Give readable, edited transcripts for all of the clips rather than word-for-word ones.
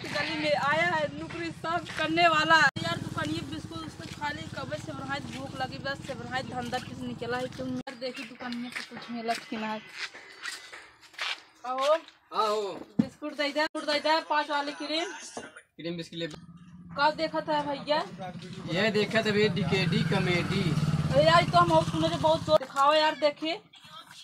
की गली में आया है नौकरी सब करने वाला यार। दुकानिए बिस्कुट उसको खाली कब से बढ़ाई भूख लगी बस से बढ़ाई धंधा किस निकला है तुम यार देखी दुकानिए से कुछ मिलत कि ना। आओ आओ बिस्कुट दे दे 5 वाली क्रीम बिस्किट ले। कब देखा था भैया? ये देखा था भैया डीकेडी कॉमेडी। अरे यार तो हम सुने बहुत जोर दिखाओ यार देखे।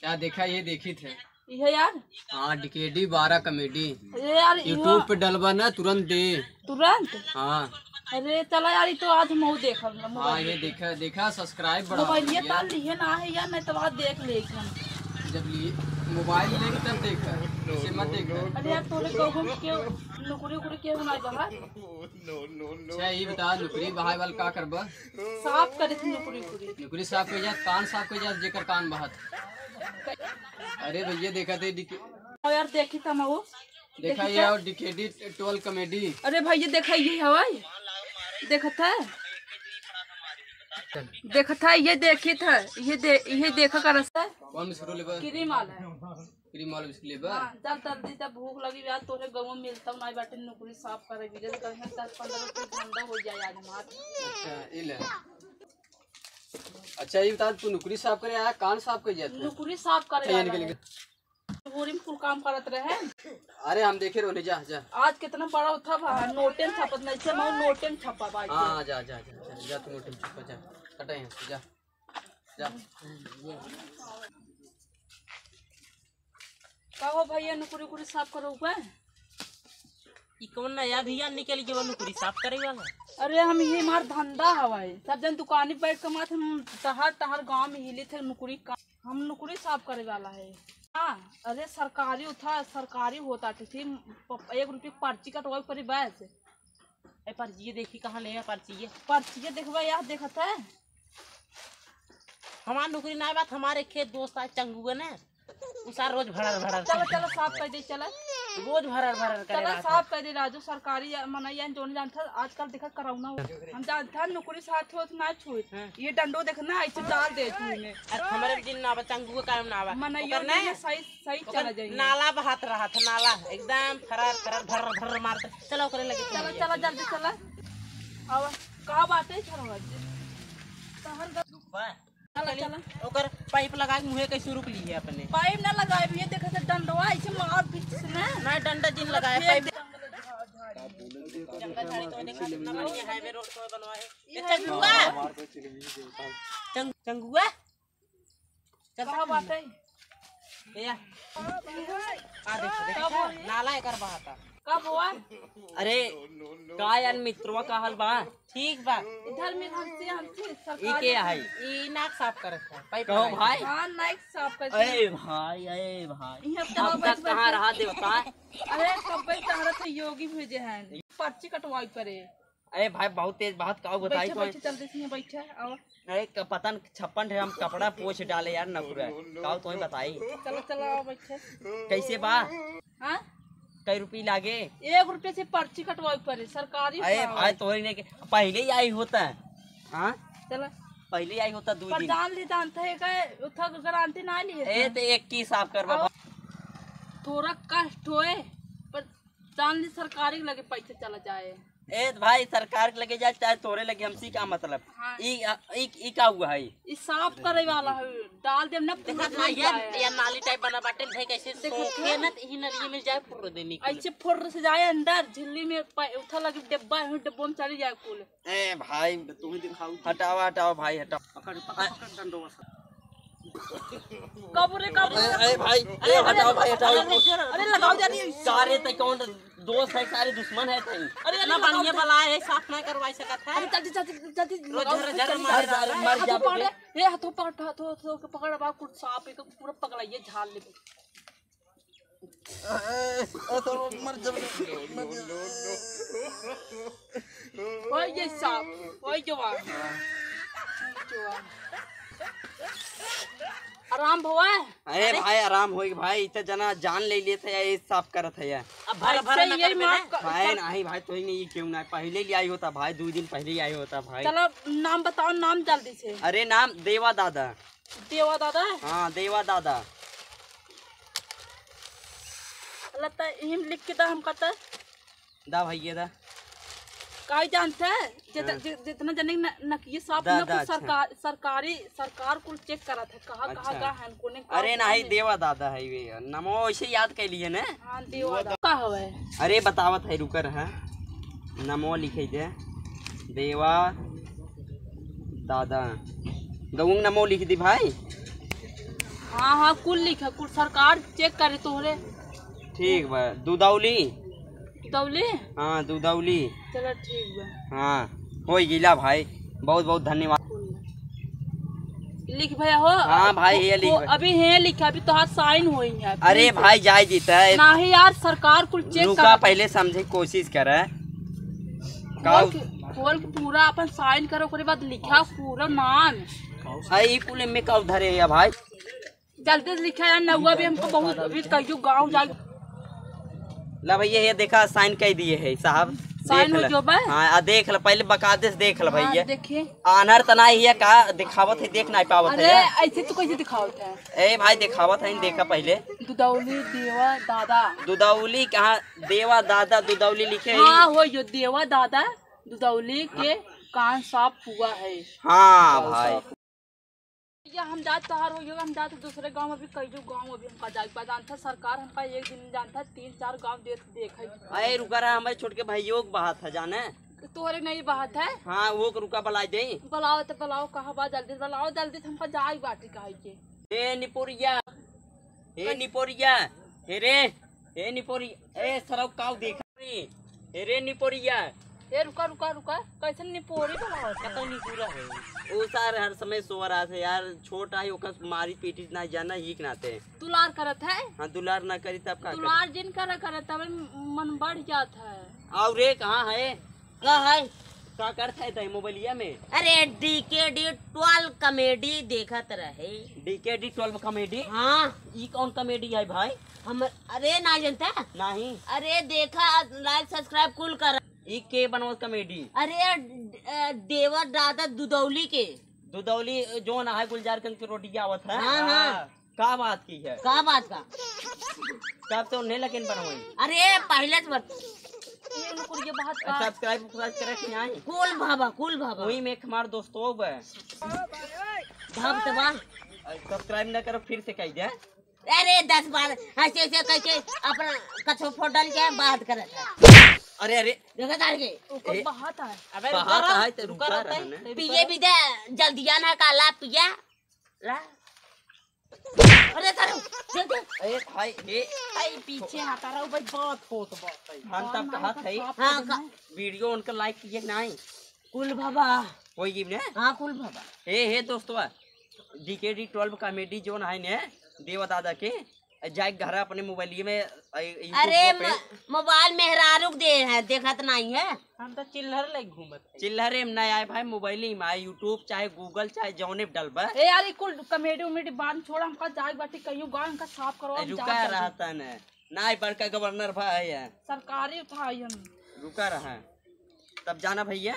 क्या देखा? ये देखी थे ये यार। हाँ डीकेडी 12 कॉमेडी। अरे यार यूट्यूब पे डलवा ना तुरंत दे तुरंत। हाँ अरे चला यार तो आज हम देखा। हाँ ये देखा सब्सक्राइब बढ़ा मोबाइल ये ताल लिए ना है यार नहीं तो बात देख ले जब लिए मोबाइल लेके तब देखा इसे मत देखा। अरे यार तोरे कहूं के नौकरी के बनाई बाहर। अच्छा ये बता नौकरी बहाय वाल का करबा? साफ करे थी नौकरी साफ कर जा कान साफ कर जा जेकर कान बहत। अरे भैया देखा थे यार देखी था मैं वो देखा ये और डीकेडी 12 कॉमेडी। अरे भैया देखा ये हवाई देखा था ये देखी था ये देखा कर रास्ता कौन बिस्कुट लेबा? क्रीम वाला बिस्कुट लेबा। चल जल्दी से भूख लगी यार तोरे गांव में मिलता ना बाटे नौकरी साफ करे भी जल्दी कहीं 10-15 रुपए धंधा हो जाए आज हमार। अच्छा ये ले। अच्छा ये बता तू नौकरी साफ करे आया कान साफ कर जाता? नौकरी साफ करे पूरी फुल काम करत रहे। अरे हम देखे रोने जा जा। आज कितना बड़ा था भाई नोटेन छपत नहीं से मैं नोटेन छपा भाई। हां जा जा जा जा तू नोटेन छपा जा कटे हैं जा जा। कहो भैया नौकरी साफ करो ऊपर ई कौन नया भैया निकल के नौकरी साफ करे वाला? अरे हम ये हमार धंधा हवाई सब जन दुकानी बैठ के माथ हम तहर गांव में हिले थे नौकरी का हम नौकरी साफ करे वाला है। हाँ अरे सरकारी होता थी 1 रुपये पर्ची कटवाई पड़ी बस। पर्ची देखी कहाँ ले पर्ची देखवा यार देखता है हमार नौकरी ना बात हमारे खेत दोस्त आज चंगुआ ने उसा रोज भरर चलो साफ कर दे चला रोज भरर करे चला साफ कर दे राजू सरकारी मनाया जो नहीं जानता आजकल देखा कराऊना हम जानता नौकरी साथ हो ना छुई ये डंडो देखना ऐसे डाल दे तूने हमारे दिन ना चंगुआ काम ना बा मनाया नहीं सही चला जाए नाला बहात रहा था नाला एकदम फरार भर मारते चलो करे लगे चला जल्दी चला अब का बात है चला ओकर पाइप लगा के मुहे कैसे रुक ली है अपने? पाइप ना लगाए भैया देखा से डंडवा ऐसे मार बीच से ना डंडा जिन लगाया पाइप जंगल झाड़ी तो देखा कितना बढ़िया हाईवे रोड तो बनवा है। चंगुआ क्या बात है ये आ देखो नाला एकर बहाता कब हुआ? अरे का यार मित्रवा का हाल बा? ठीक बा इधर में हमसे ई के है ई नाक साफ करत है पाइप कहो भाई। हां नाक साफ कर अरे भाई अब तक कहां रहा देवता? अरे कब चाहत है योगी भेजे हैं पर्ची कटवाई करे। अरे भाई बहुत तेज बात का बताई तो जल्दी से बैठे आओ। अरे पतन 56 हम कपड़ा पोछ डाले यार नकुरा का तो बताई। चलो आओ बैठे कैसे बा? हां कई रुपये लागे? 1 रुपये से पर्ची कटवाई पड़े सरकारी। अरे भाई तोरी ने पहले ही आई होता है। हाँ चला पहले आई होता 2 दिन जान ली जानता है का उठा गारंटी ना ली है। ए तो एक की साफ करवा थोड़ा कष्ट होए पर जान ली सरकारी लगे पैसे चला जाए। ए भाई सरकार के लगे जाए चाहे तोरे लगे हमसी का मतलब। हाँ। ई का हुआ है ई साफ करे वाला है डाल दे ना देखा ना ये नाली टाइप बना बाटे भाई कैसे सोखे ना ही नली में जाए फुर देनी ऐसे फुर से जाए अंदर झिल्ली में उठा लगे डिब्बा है डिब्बो में चली जाए कुल। ए भाई तू ही दिखाओ हटाओ भाई हटाओ पकड़ डंडो कबरे ए भाई ए हटाओ भाई हटाओ। अरे लगाओ जानी सारे ते कौन दोस्त है सारे दुश्मन है तई। अरे ना बढ़िया भला है साफ ना करवाई सकत है। अरे जल्दी रोज झर मर जा पकड़ ए हाथों के पकड़ बा कुछ सांप एक पूरा पकड़ाइए झाल ले तो मर जा। ओए ये सांप ओए जवान आराम हुआ है। अरे भाई आराम होएगा भाई इतना जना जान ले लिए थे ये साफ करत है यार। अब भर न कर भाई नहीं भाई तो ही नहीं क्यों ना पहले ही आई होता भाई 2 दिन पहले ही आई होता भाई। चलो नाम बताओ नाम जल्दी से। अरे नाम देवा दादा। देवा दादा? हाँ देवा दादा। लगता है हिम लिख के हम कहता दा भैया दा काई जानते है जितना जने नकिए साहब दा, ना दा, कुछ सरकार कुल चेक करा था कहाँ अच्छा। कहाँ का है कोने अरे नहीं देवा दादा है वे नमो ऐसे याद कर लिए ना। हाँ देवा का हवे अरे बतावत है रुकर है नमो लिखे दे देवा दादा गऊंग नमो लिख दी भाई। हाँ हाँ कुल लिखा कुल सरकार चेक करे तोहरे ठीक बा दूधौली दौले हाँ दूधौली चलो ठीक बा हाँ हो गिला भाई बहुत बहुत धन्यवाद। लिख भैया हो हाँ भाई ये लिख भाई। अभी है लिखा अभी तोहार साइन होई है अरे भाई जाय जीता है नहीं यार सरकार कुल चेक रुका पहले समझे की कोशिश करे खोल के पूरा अपन साइन करो ओकरे बाद लिखा पूरा नाम आई कुल में का उधर है भाई जल्दी से लिखा यार नौवा भी हमको बहुत अभी कहियो गाँव जाए ला भैया ये देखा साइन कह दिए है साहब साइन देख हो ल। जो बा हाँ देख ल पहले बकायदे से देख ल भैया देखिए आनर तना ही है का दिखावत है देख नहीं पावत अरे है ऐसे तो कैसे दिखावत है ए भाई दिखावत है देखा पहले दुदौली देवा दादा दुदौली कहाँ देवा दादा दुदौली लिखे है। हाँ हो जो देवा दादा दुदौली के कान साफ हुआ है। हाँ भाई या हम जात तहार हो हम जाते दूसरे गांव में भी कई गांव अभी हमका जाए जानता सरकार हमका एक दिन जानता 3-4 गांव देखे अरे रुका रहा हमारे छोट के भाइयों की बात है जाने तोहरे नहीं बात है हाँ वो रुका बुला दे बुलाओ तो बुलाओ कहा बा जल्दी बुलाओ जल्दी से हमका जाए बाटी कहे के ए निपोरिया हे निपोरिया ए सरौ काव देखा हे रे निपोरिया ए रुका रुका रुका कैसे निपोरी बुलाओ कतौ नहीं पूरा है वो सार हर समय सो रहा था यार छोटा है ओकर मारी पीटी ना जाना ही नाते दुलार करत है हाँ दुलार ना करी तब का दुलार जिन करत तब मन बढ़ जाता है। और रे कहाँ है का है क्या करता है मोबाइलिया में अरे DKD 12 कॉमेडी देखत रहे DKD 12 कॉमेडी हाँ ये कौन कॉमेडी है भाई हम अरे ना जानता नहीं अरे देखा लाइक सब्सक्राइब कुल कर ये के बनवत कॉमेडी अरे देवा दादा दुदौली के दुदौली जो ना है गुलजारगंज की रोटी आवत है हाँ, हाँ। का बात की है का बात का तब तो उन्हें लेकिन बनवाई अरे पहले से ये बात का सब्सक्राइब करे कि नहीं कुल भाबा वही में हमारे दोस्तों है भाब तबा सब्सक्राइब न करो फिर से कह दे अरे 10 बार ऐसे ऐसे कह के अपना कछो फोटल के बात करत है अरे अरे देखा तार के ऊपर बात है अबे बाहर है तो रुका रहना पिए भी दे जल्दी आना काला पिया ला अरे तारू देख देख ए भाई ए आई पीछे हटा रहा हूं भाई बहुत हम तब कहा थे हां वीडियो उनका लाइक किए नहीं कुल बाबा कोई गिव ने हां कुल बाबा हे दोस्तों DKD 12 कॉमेडी जोन है ने देवा दादा के जाए घर अपने मोबाइल में अरे मोबाइल मेहरारुक दे है देखत नहीं है हम तो चिल्लर ले घूमत चिल्लरे में नहीं आए भाई मोबाइल में आए यूट्यूब चाहे गूगल चाहे जौने डलबा ए यार कुल कॉमेडी उमेडी बांध छोड़ा हमका जाए बाटी कहियो गांव हमका साफ करो हम रुका जात रहा था न नहीं बड़का गवर्नर भाई है सरकारी था हम रुका रहा तब जाना भैया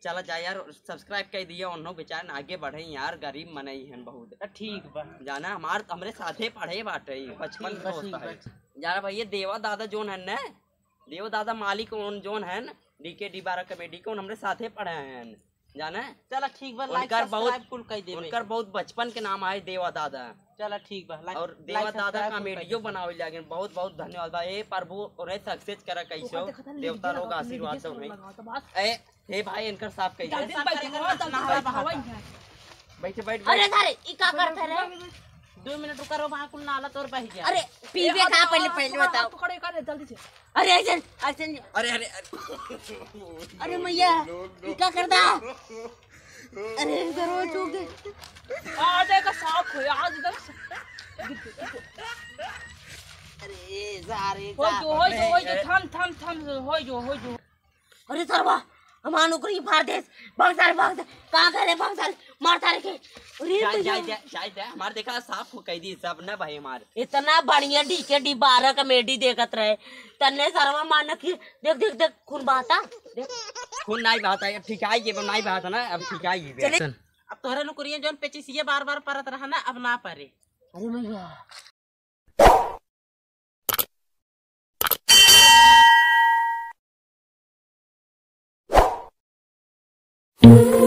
चला जाए यार सब्सक्राइब कर दिया उन्होंने बेचारे आगे बढ़े यार गरीब मनई हैं बहुत ठीक बा जाना हमरे साथे पढ़े बाटे बचपन ठीक बा, दोस्त ठीक है जाना भैया देवा दादा जोन है न देवा दादा मालिक जोन है DKD 12 कॉमेडी को हमरे साथे पढ़े हैं जाना चला ठीक बा लाइक उनकर बहुत सब्सक्राइब कुल कह देबे उनकर बहुत बचपन के नाम है देवा दादा चला ठीक बा और देवा दादा कॉमेडियो बनावे लागे बहुत बहुत धन्यवाद भाई ए प्रभु उन्हें सक्सेस करा कैसो देवता लोग आशीर्वाद दो नहीं ए हे भाई इनकर साफ कह जल्दी दे बैठे बैठ अरे सारे ई का करता रे 2 मिनट रुका रो वहां कुल नाला तोर बह गया अरे पीवे का पहले पहले बताओ पकड़े कर जल्दी से अरे ऐसे ऐसे अरे अरे अरे मैया ई का करदा अरे जरूर चूक गए आज का साफ हो आज इधर अरे सारे हो जो थम हो जो अरे सरवा हमारा नौकरी फाड़ दे भाग सारे कहाँ करे भाग सारे मारता रखे अरे शायद हमारे देखा साफ हो कह दी सब ना भाई हमारे इतना बढ़िया DKD 12 कॉमेडी देखत रहे तन्ने सरवा मारना की देख देख देख खून बहता देख खून नहीं बहाता है ठीक है ये नहीं बहाता ना अब ठीक है अब तोहरे नौकरियां जोन पेचिसिए बार-बार परत रहा ना अब ना परे अरे मैया है